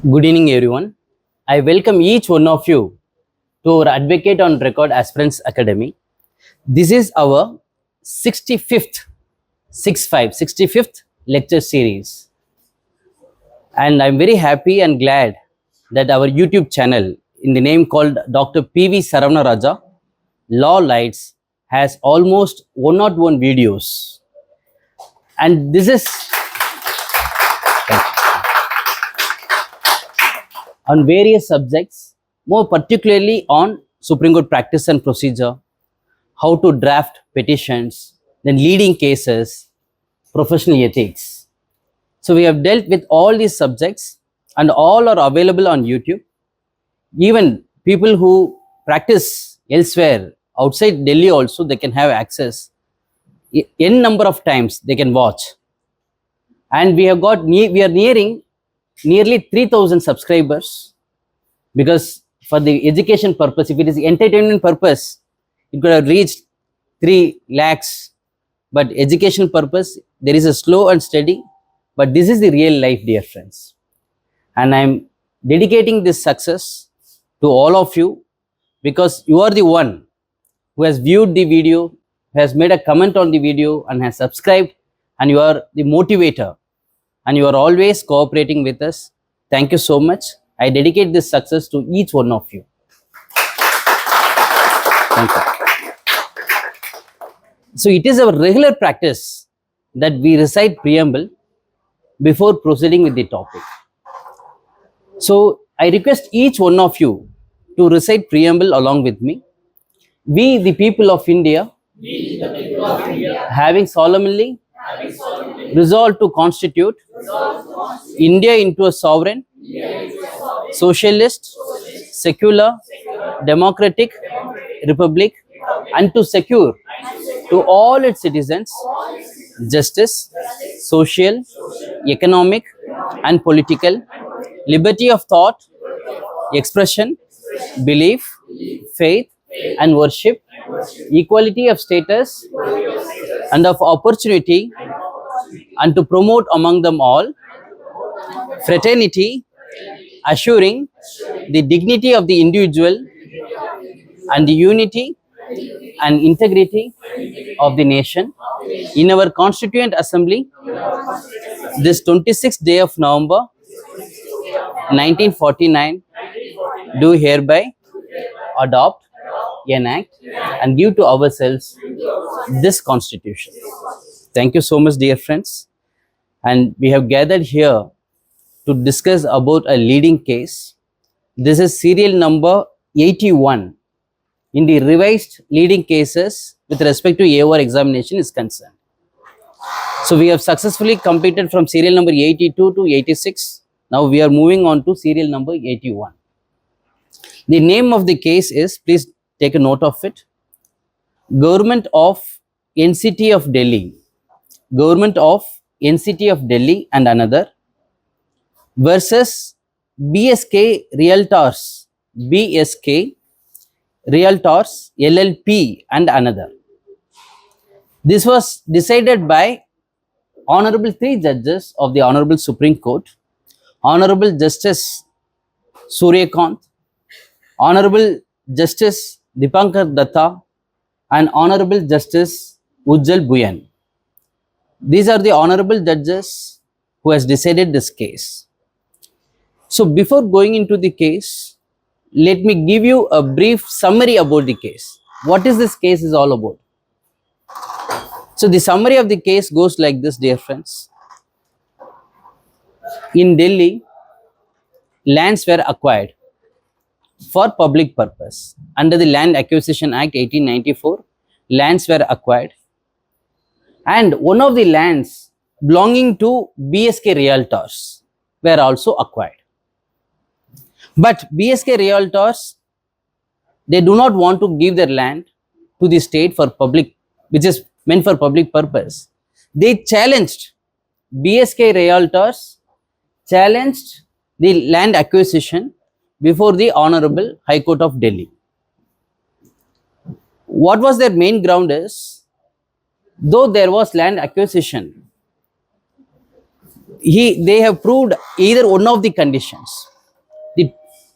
Good evening, everyone. I welcome each one of you to our Advocate on Record Aspirants Academy. This is our 65th, 65th lecture series. And I'm very happy and glad that our YouTube channel, in the name called Dr.P.V.SARAVANARAJA-LAW Lights, has almost 101 videos. And this is on various subjects, more particularly on Supreme Court practice and procedure, how to draft petitions, then leading cases, professional ethics. So we have dealt with all these subjects and all are available on YouTube. Even people who practice elsewhere, outside Delhi also, they can have access. N number of times they can watch. And we are nearing nearly 3,000 subscribers, because for the education purpose, if it is entertainment purpose, it could have reached 3 lakhs, but education purpose, there is a slow and steady, but this is the real life, dear friends. And I am dedicating this success to all of you, because you are the one who has viewed the video, who has made a comment on the video and has subscribed, and you are the motivator. And you are always cooperating with us. Thank you so much. I dedicate this success to each one of you. Thank you. So it is our regular practice that we recite preamble before proceeding with the topic. So I request each one of you to recite preamble along with me. We, the people of India, having solemnly resolved to constitute India into a sovereign, socialist, secular, democratic republic, and to secure to all its citizens justice, social, economic, and political liberty of thought, expression, belief, faith, and worship, equality of status and of opportunity, and to promote among them all fraternity, assuring the dignity of the individual and the unity and integrity of the nation. In our Constituent Assembly, this 26th day of November 1949, do hereby adopt, enact, and give to ourselves this Constitution. Thank you so much, dear friends. And we have gathered here to discuss about a leading case. This is serial number 81 in the revised leading cases with respect to AOR examination is concerned. So we have successfully completed from serial number 82 to 86. Now we are moving on to serial number 81. The name of the case is, please take a note of it, Government of NCT of Delhi, Government of NCT of Delhi and another versus BSK Realtors, BSK Realtors LLP and another. This was decided by Honorable 3 judges of the Honorable Supreme Court, Honorable Justice Suryakant, Honorable Justice Dipankar Datta, and Honorable Justice Ujjal Buyan. These are the honorable judges who has decided this case. So before going into the case, let me give you a brief summary about the case. What is this case is all about? So the summary of the case goes like this, dear friends. In Delhi, lands were acquired for public purpose. Under the Land Acquisition Act 1894, lands were acquired. And one of the lands belonging to BSK Realtors were also acquired. But BSK Realtors, they do not want to give their land to the state for public, which is meant for public purpose. They challenged, BSK Realtors challenged the land acquisition before the Honorable High Court of Delhi. What was their main ground is, though there was land acquisition, they have proved either one of the conditions.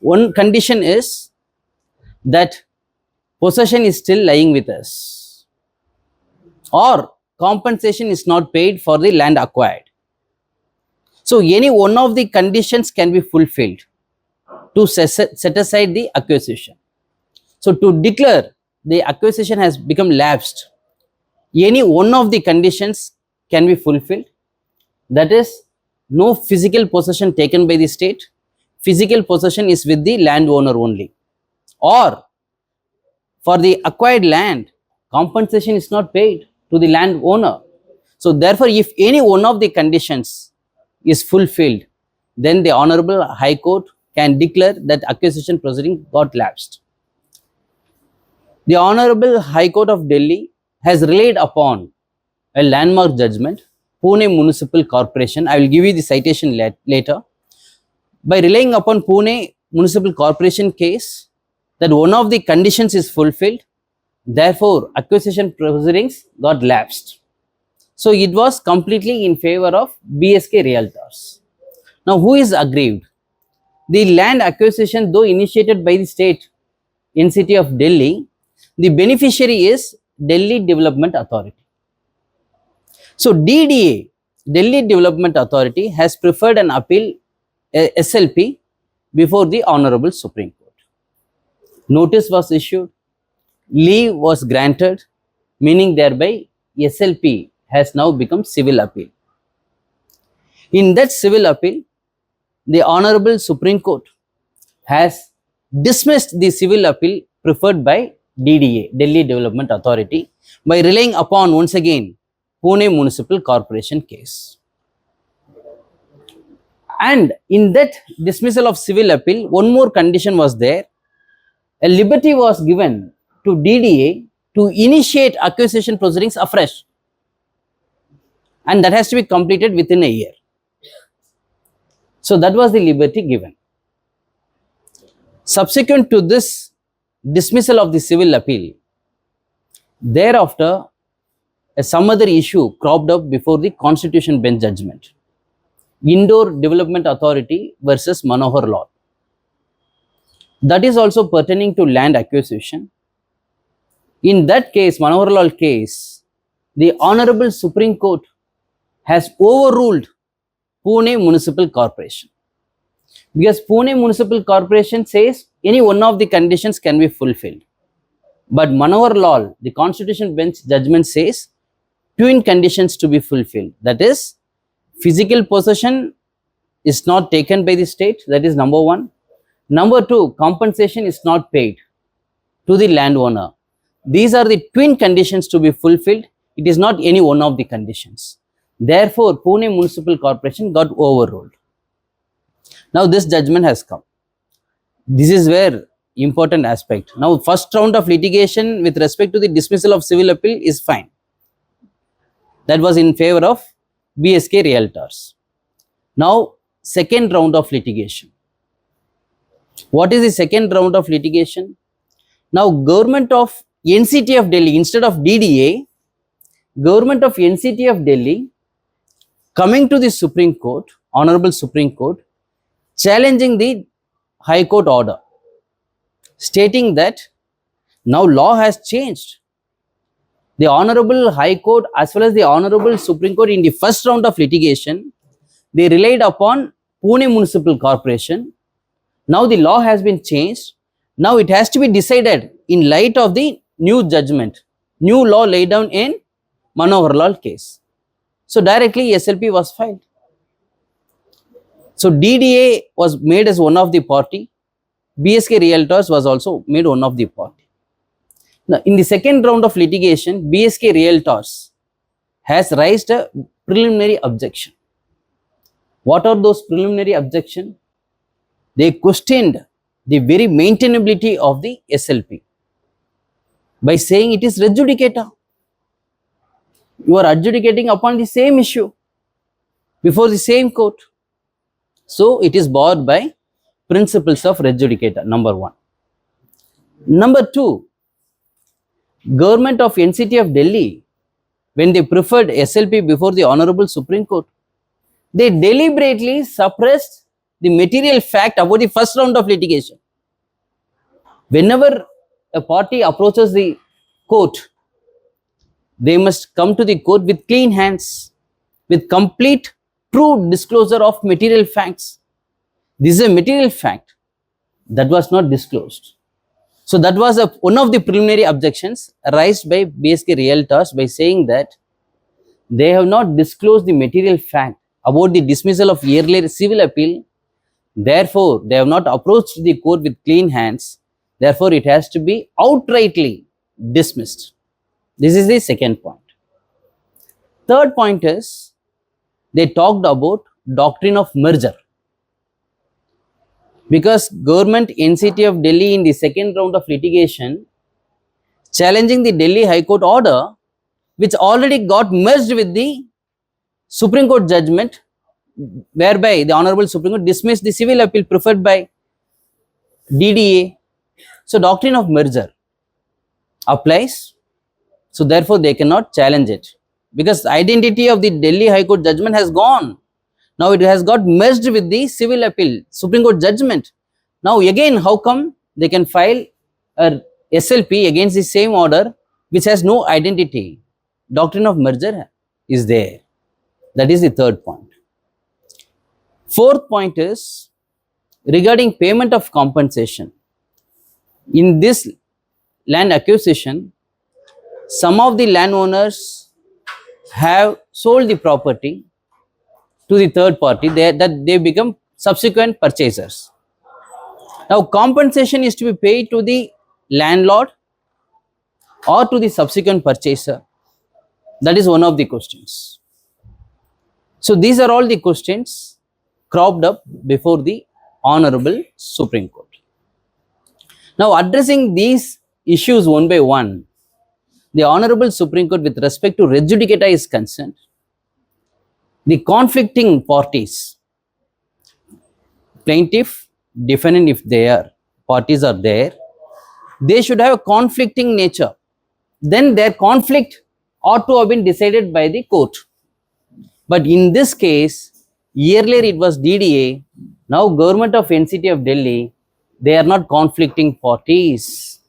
One condition is that possession is still lying with us, or compensation is not paid for the land acquired. So any one of the conditions can be fulfilled to set aside the acquisition. So to declare the acquisition has become lapsed, any one of the conditions can be fulfilled. That is, no physical possession taken by the state. Physical possession is with the landowner only. Or for the acquired land, compensation is not paid to the landowner. So therefore, if any one of the conditions is fulfilled, then the Honorable High Court can declare that acquisition proceeding got lapsed. The Honorable High Court of Delhi has relied upon a landmark judgment, Pune Municipal Corporation. I will give you the citation later. By relying upon Pune Municipal Corporation case, that one of the conditions is fulfilled, therefore acquisition proceedings got lapsed. So it was completely in favor of BSK Realtors. Now who is aggrieved? The land acquisition, though initiated by the state NCT of Delhi, the beneficiary is Delhi Development Authority. So DDA, Delhi Development Authority, has preferred an appeal SLP before the Honorable Supreme Court. Notice was issued, leave was granted, meaning thereby SLP has now become civil appeal. In that civil appeal, the Honorable Supreme Court has dismissed the civil appeal preferred by DDA, Delhi Development Authority, by relying upon once again Pune Municipal Corporation case. And in that dismissal of civil appeal, one more condition was there. A liberty was given to DDA to initiate acquisition proceedings afresh, and that has to be completed within a year. So that was the liberty given. Subsequent to this dismissal of the civil appeal, thereafter some other issue cropped up before the Constitution Bench judgment, Indoor Development Authority versus Manohar Law. That is also pertaining to land acquisition. In that case, Manohar Law case, the Honorable Supreme Court has overruled Pune Municipal Corporation, because Pune Municipal Corporation says any one of the conditions can be fulfilled. But Manohar Law, the Constitution Bench judgment says twin conditions to be fulfilled. That is, physical possession is not taken by the state, that is number one. Number two, compensation is not paid to the landowner. These are the twin conditions to be fulfilled. It is not any one of the conditions. Therefore, Pune Municipal Corporation got overruled. Now this judgment has come. This is where important aspect. Now first round of litigation with respect to the dismissal of civil appeal is fine. That was in favor of BSK Realtors. Now second round of litigation. What is the second round of litigation? Now government of NCT of Delhi, instead of DDA, government of NCT of Delhi coming to the Supreme Court, Honorable Supreme Court, challenging the High Court order, stating that now law has changed. The Honorable High Court as well as the Honorable Supreme Court in the first round of litigation, they relied upon Pune Municipal Corporation. Now the law has been changed. Now it has to be decided in light of the new judgment, new law laid down in Manohar Law case. So directly SLP was filed. So DDA was made as one of the party. BSK Realtors was also made one of the party. Now in the second round of litigation, BSK Realtors has raised a preliminary objection. What are those preliminary objections? They questioned the very maintainability of the SLP by saying it is res judicata. You are adjudicating upon the same issue before the same court. So it is barred by principles of res judicata, number one. Number two, government of NCT of Delhi, when they preferred SLP before the Honorable Supreme Court, they deliberately suppressed the material fact about the first round of litigation. Whenever a party approaches the court, they must come to the court with clean hands, with complete true disclosure of material facts. This is a material fact that was not disclosed. So that was one of the preliminary objections raised by BSK Realtors by saying that they have not disclosed the material fact about the dismissal of earlier civil appeal. Therefore, they have not approached the court with clean hands. Therefore, it has to be outrightly dismissed. This is the second point. Third point is they talked about doctrine of merger. Because government NCT of Delhi in the second round of litigation challenging the Delhi High Court order, which already got merged with the Supreme Court judgment, whereby the Honorable Supreme Court dismissed the civil appeal preferred by DDA. So, doctrine of merger applies. So, therefore, they cannot challenge it because the identity of the Delhi High Court judgment has gone. Now, it has got merged with the civil appeal, Supreme Court judgment. Now, again, how come they can file a SLP against the same order which has no identity? Doctrine of merger is there. That is the third point. Fourth point is regarding payment of compensation. In this land acquisition, some of the landowners have sold the property to the third party, that they become subsequent purchasers. Now, compensation is to be paid to the landlord or to the subsequent purchaser. That is one of the questions. So, these are all the questions cropped up before the Honorable Supreme Court. Now, addressing these issues one by one, the Honorable Supreme Court, with respect to res judicata, is concerned. The conflicting parties, plaintiff, defendant, if parties are there, they should have a conflicting nature. Then their conflict ought to have been decided by the court. But in this case, earlier it was DDA, now Government of NCT of Delhi, they are not conflicting parties.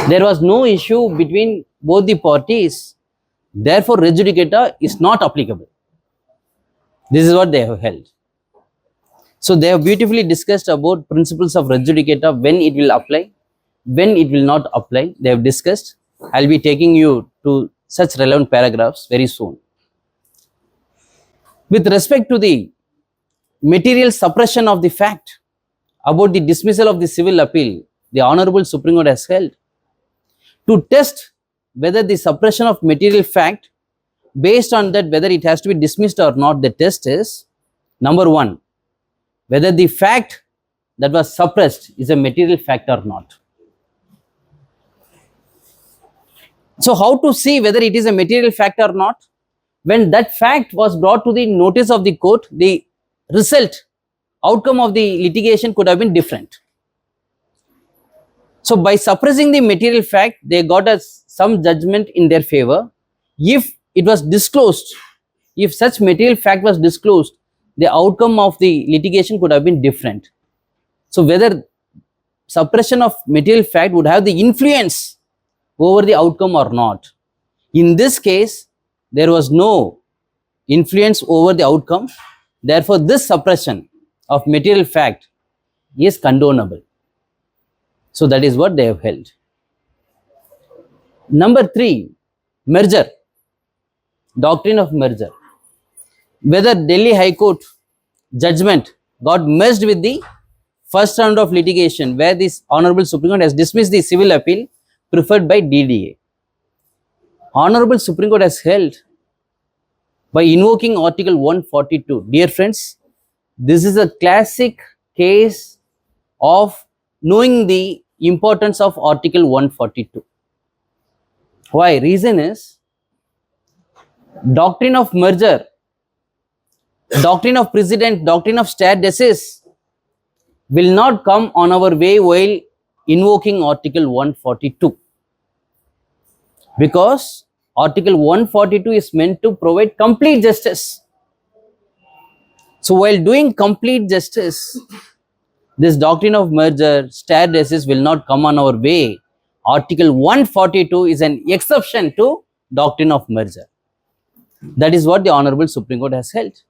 There was no issue between both the parties. Therefore, res judicata is not applicable. This is what they have held. So, they have beautifully discussed about principles of res judicata, when it will apply, when it will not apply. They have discussed. I will be taking you to such relevant paragraphs very soon. With respect to the material suppression of the fact about the dismissal of the civil appeal, the Honorable Supreme Court has held to test whether the suppression of material fact, based on that whether it has to be dismissed or not, the test is number one, whether the fact that was suppressed is a material fact or not. So, how to see whether it is a material fact or not? When that fact was brought to the notice of the court, the result, outcome of the litigation could have been different. So, by suppressing the material fact, they got some judgment in their favor. If it was disclosed, if such material fact was disclosed, the outcome of the litigation could have been different. So, whether suppression of material fact would have the influence over the outcome or not. In this case, there was no influence over the outcome. Therefore, this suppression of material fact is condonable. So, that is what they have held. Number 3, merger, doctrine of merger. Whether Delhi High Court judgment got merged with the first round of litigation, where this Honorable Supreme Court has dismissed the civil appeal preferred by DDA. Honorable Supreme Court has held by invoking Article 142. Dear friends, this is a classic case of knowing the importance of Article 142. Why? Reason is, doctrine of merger, doctrine of precedent, doctrine of stare decisis will not come on our way while invoking Article 142. Because Article 142 is meant to provide complete justice. So while doing complete justice, this doctrine of merger, stare decisis will not come on our way. Article 142 is an exception to doctrine of merger. That is what the Honorable Supreme Court has held.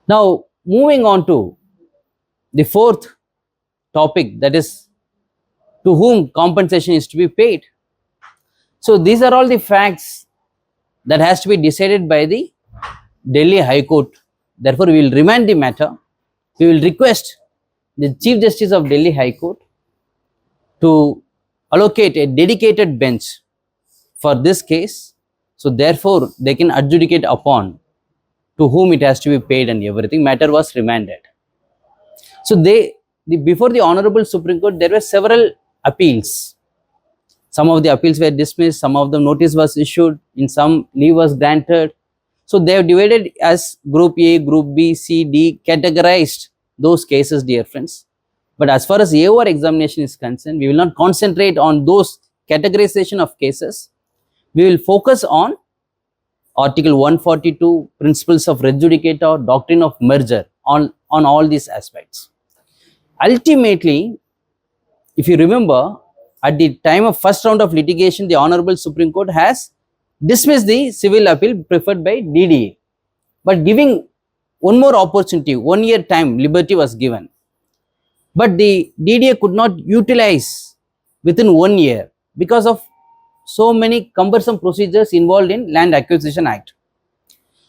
Now, moving on to the fourth topic, that is to whom compensation is to be paid. So these are all the facts that has to be decided by the Delhi High Court. Therefore, we will remand the matter. We will request the Chief Justice of Delhi High Court to allocate a dedicated bench for this case. So therefore, they can adjudicate upon to whom it has to be paid and everything. Matter was remanded. So before the Honorable Supreme Court, there were several appeals. Some of the appeals were dismissed, some of them notice was issued, in some leave was granted. So they have divided as Group A, Group B, C, D, categorized those cases, dear friends. But as far as AOR examination is concerned, we will not concentrate on those categorization of cases. We will focus on Article 142, principles of res judicata, doctrine of merger, on all these aspects. Ultimately, if you remember, at the time of first round of litigation, the Honorable Supreme Court has dismissed the civil appeal preferred by DDA. But giving one more opportunity, 1 year time, liberty was given. But the DDA could not utilize within 1 year because of so many cumbersome procedures involved in Land Acquisition Act.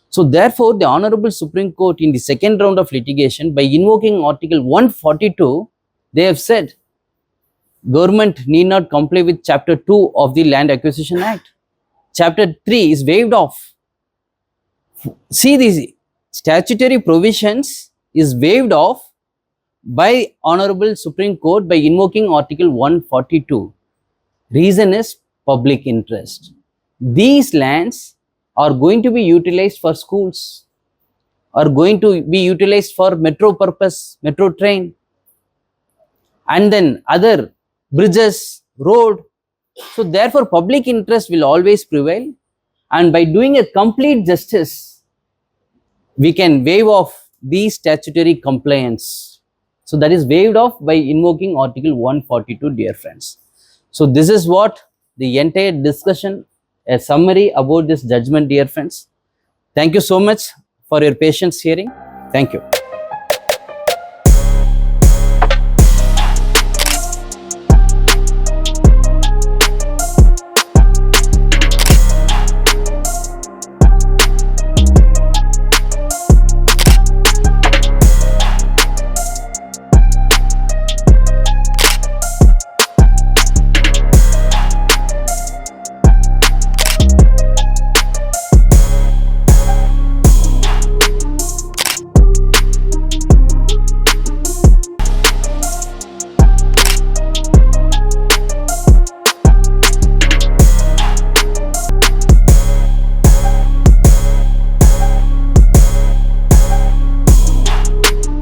So therefore, the Honorable Supreme Court in the second round of litigation, by invoking Article 142, they have said government need not comply with Chapter 2 of the Land Acquisition Act. Chapter 3 is waived off. See, these statutory provisions is waived off by Honorable Supreme Court by invoking Article 142. Reason is public interest. These lands are going to be utilized for schools, are going to be utilized for metro purpose, metro train, and then other bridges, road. So therefore, public interest will always prevail, and by doing a complete justice, we can waive off these statutory compliance. So that is waived off by invoking Article 142, dear friends. So this is what the entire discussion, a summary about this judgment, dear friends. Thank you so much for your patience hearing. Thank you.